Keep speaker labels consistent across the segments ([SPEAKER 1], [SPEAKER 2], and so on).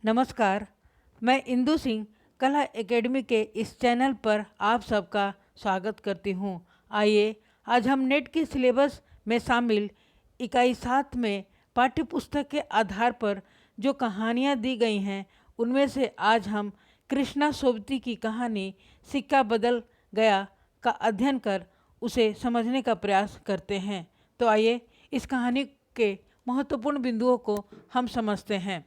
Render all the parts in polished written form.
[SPEAKER 1] नमस्कार। मैं इंदु सिंह कला एकेडमी के इस चैनल पर आप सबका स्वागत करती हूँ। आइए आज हम नेट के सिलेबस में शामिल इकाई 7 में पाठ्यपुस्तक के आधार पर जो कहानियाँ दी गई हैं उनमें से आज हम कृष्णा सोबती की कहानी सिक्का बदल गया का अध्ययन कर उसे समझने का प्रयास करते हैं। तो आइए इस कहानी के महत्वपूर्ण बिंदुओं को हम समझते हैं।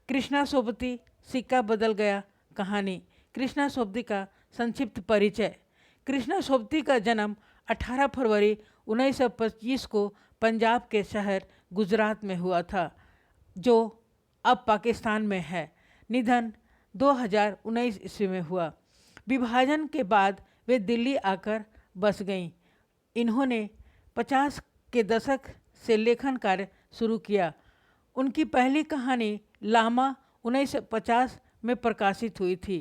[SPEAKER 1] कृष्णा सोबती सिक्का बदल गया कहानी। कृष्णा सोबती का संक्षिप्त परिचय। कृष्णा सोबती का जन्म 18 फरवरी 1925 को पंजाब के शहर गुजरात में हुआ था, जो अब पाकिस्तान में है। निधन 2019 ईस्वी में हुआ। विभाजन के बाद वे दिल्ली आकर बस गईं। इन्होंने 50 के दशक से लेखन कार्य शुरू किया। उनकी पहली कहानी लामा 1950 में प्रकाशित हुई थी।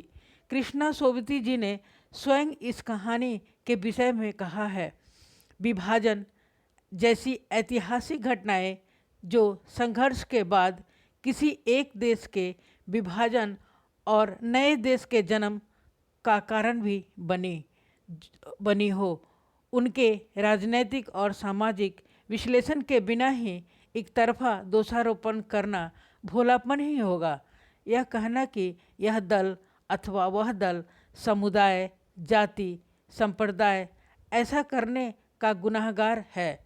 [SPEAKER 1] कृष्णा सोबती जी ने स्वयं इस कहानी के विषय में कहा है, विभाजन जैसी ऐतिहासिक घटनाएं जो संघर्ष के बाद किसी एक देश के विभाजन और नए देश के जन्म का कारण भी बनी हो, उनके राजनैतिक और सामाजिक विश्लेषण के बिना ही एक तरफा दोषारोपण करना भोलापन ही होगा। यह कहना कि यह दल अथवा वह दल, समुदाय, जाति, संप्रदाय ऐसा करने का गुनाहगार है।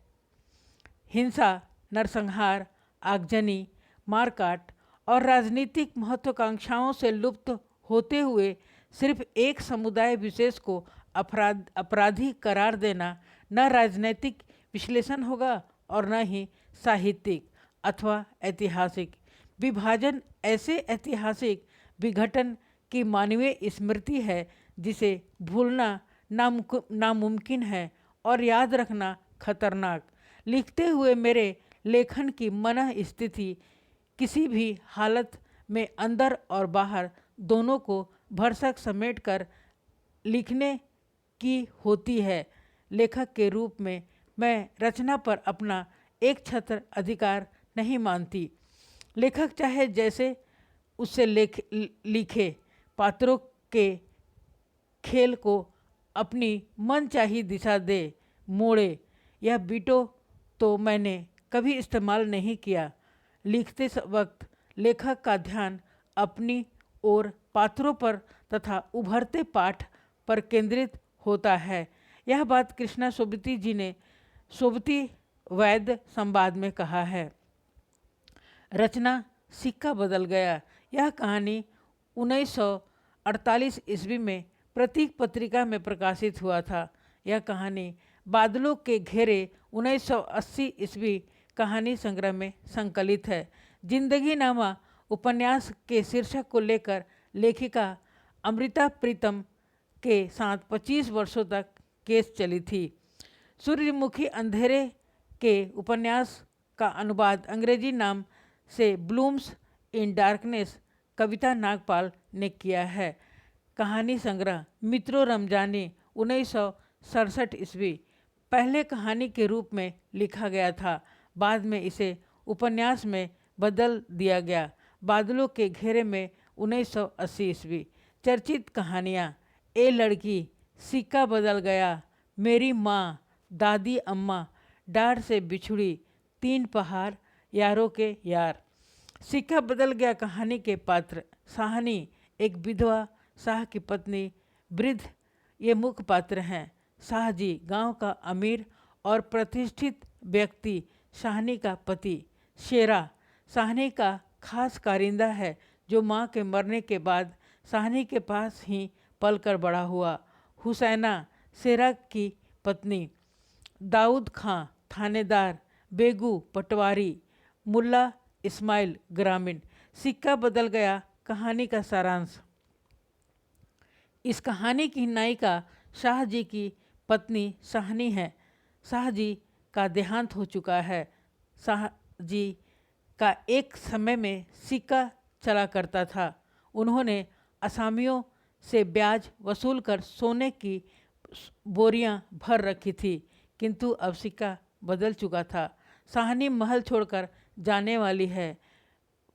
[SPEAKER 1] हिंसा, नरसंहार, आगजनी, मारकाट और राजनीतिक महत्वाकांक्षाओं से लुप्त होते हुए सिर्फ एक समुदाय विशेष को अपराधी करार देना न राजनैतिक विश्लेषण होगा और न ही साहित्यिक अथवा ऐतिहासिक। विभाजन ऐसे ऐतिहासिक विघटन की मानवीय स्मृति है जिसे भूलना नामुमकिन है और याद रखना खतरनाक। लिखते हुए मेरे लेखन की मन स्थिति किसी भी हालत में अंदर और बाहर दोनों को भरसक समेटकर लिखने की होती है। लेखक के रूप में मैं रचना पर अपना एक छत्र अधिकार नहीं मानती। लेखक चाहे जैसे उससे लिखे, पात्रों के खेल को अपनी मनचाही दिशा दे, मोड़े। यह बीटो तो मैंने कभी इस्तेमाल नहीं किया। लिखते वक्त लेखक का ध्यान अपनी और पात्रों पर तथा उभरते पाठ पर केंद्रित होता है। यह बात कृष्णा सोबती जी ने सोबती वैद्य संवाद में कहा है। रचना सिक्का बदल गया। यह कहानी 1948 ईस्वी में प्रतीक पत्रिका में प्रकाशित हुआ था। यह कहानी बादलों के घेरे 1980 ईस्वी कहानी संग्रह में संकलित है। जिंदगी नामा उपन्यास के शीर्षक को लेकर लेखिका अमृता प्रीतम के साथ 25 वर्षों तक केस चली थी। सूर्यमुखी अंधेरे के उपन्यास का अनुवाद अंग्रेजी नाम से ब्लूम्स इन डार्कनेस कविता नागपाल ने किया है। कहानी संग्रह मित्रों रमजानी 1967 ईस्वी पहले कहानी के रूप में लिखा गया था। बाद में इसे उपन्यास में बदल दिया गया। बादलों के घेरे में 1980 ईस्वी। चर्चित कहानियाँ: ए लड़की, सिक्का बदल गया, मेरी माँ, दादी अम्मा, डार से बिछुड़ी, तीन पहाड़, यारों के यार। सिक्का बदल गया कहानी के पात्र: साहनी एक विधवा शाह की पत्नी, वृद्ध ये मुख्य पात्र हैं। शाहजी गांव का अमीर और प्रतिष्ठित व्यक्ति, साहनी का पति। शेरा साहनी का खास कारिंदा है जो माँ के मरने के बाद साहनी के पास ही पलकर बड़ा हुआ। हुसैना शेरा की पत्नी। दाऊद खां थानेदार। बेगू पटवारी। मुल्ला इस्माइल ग्रामीण। सिक्का बदल गया कहानी का सारांश: इस कहानी की नायिका शाहजी की पत्नी साहनी है। शाहजी का देहांत हो चुका है। शाहजी का एक समय में सिक्का चला करता था। उन्होंने असामियों से ब्याज वसूल कर सोने की बोरियां भर रखी थी, किंतु अब सिक्का बदल चुका था। साहनी महल छोड़कर जाने वाली है।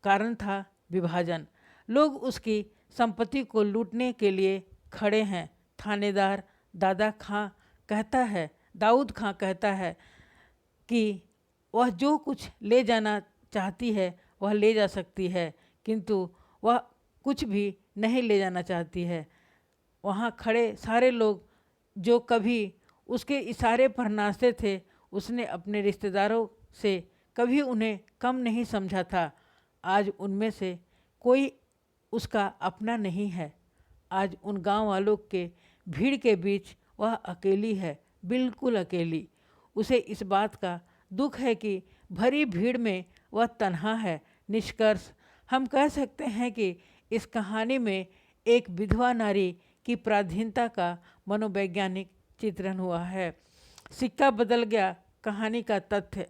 [SPEAKER 1] कारण था विभाजन। लोग उसकी संपत्ति को लूटने के लिए खड़े हैं। थानेदार दाऊद खां कहता है कि वह जो कुछ ले जाना चाहती है वह ले जा सकती है, किंतु वह कुछ भी नहीं ले जाना चाहती है। वहाँ खड़े सारे लोग जो कभी उसके इशारे पर नाचते थे, उसने अपने रिश्तेदारों से कभी उन्हें कम नहीं समझा था। आज उनमें से कोई उसका अपना नहीं है। आज उन गांव वालों के भीड़ के बीच वह अकेली है, बिल्कुल अकेली। उसे इस बात का दुख है कि भरी भीड़ में वह तन्हा है। निष्कर्ष हम कह सकते हैं कि इस कहानी में एक विधवा नारी की पराधीनता का मनोवैज्ञानिक चित्रण हुआ है। सिक्का बदल गया कहानी का तथ्य।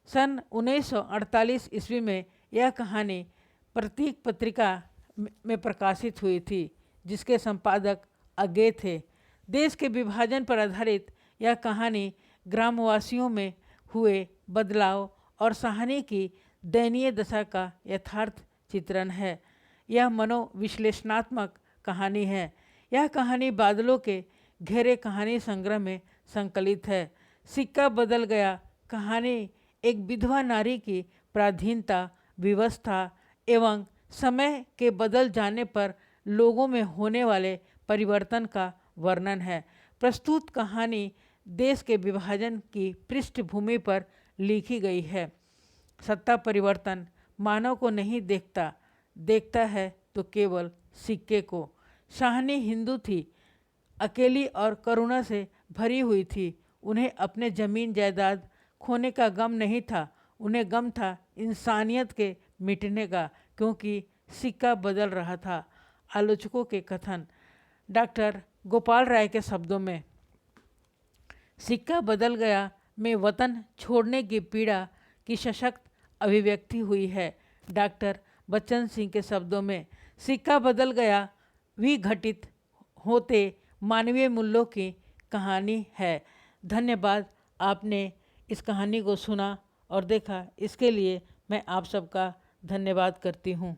[SPEAKER 1] सन 1948 ईस्वी में यह कहानी प्रतीक पत्रिका में प्रकाशित हुई थी, जिसके संपादक अज्ञे थे। देश के विभाजन पर आधारित यह कहानी ग्रामवासियों में हुए बदलाव और सहानी की दयनीय दशा का यथार्थ चित्रण है। यह मनोविश्लेषणात्मक कहानी है। यह कहानी बादलों के घेरे कहानी संग्रह में संकलित है। सिक्का बदल गया कहानी एक विधवा नारी की पराधीनता, विवस्था एवं समय के बदल जाने पर लोगों में होने वाले परिवर्तन का वर्णन है। प्रस्तुत कहानी देश के विभाजन की पृष्ठभूमि पर लिखी गई है। सत्ता परिवर्तन मानव को नहीं देखता है तो केवल सिक्के को। शाहनी हिंदू थी, अकेली और करुणा से भरी हुई थी। उन्हें अपने जमीन जायदाद खोने का गम नहीं था, उन्हें गम था इंसानियत के मिटने का, क्योंकि सिक्का बदल रहा था। आलोचकों के कथन। डॉक्टर गोपाल राय के शब्दों में, सिक्का बदल गया में वतन छोड़ने की पीड़ा की सशक्त अभिव्यक्ति हुई है। डॉक्टर बच्चन सिंह के शब्दों में, सिक्का बदल गया विघटित होते मानवीय मूल्यों की कहानी है। धन्यवाद, आपने इस कहानी को सुना और देखा, इसके लिए मैं आप सबका धन्यवाद करती हूँ।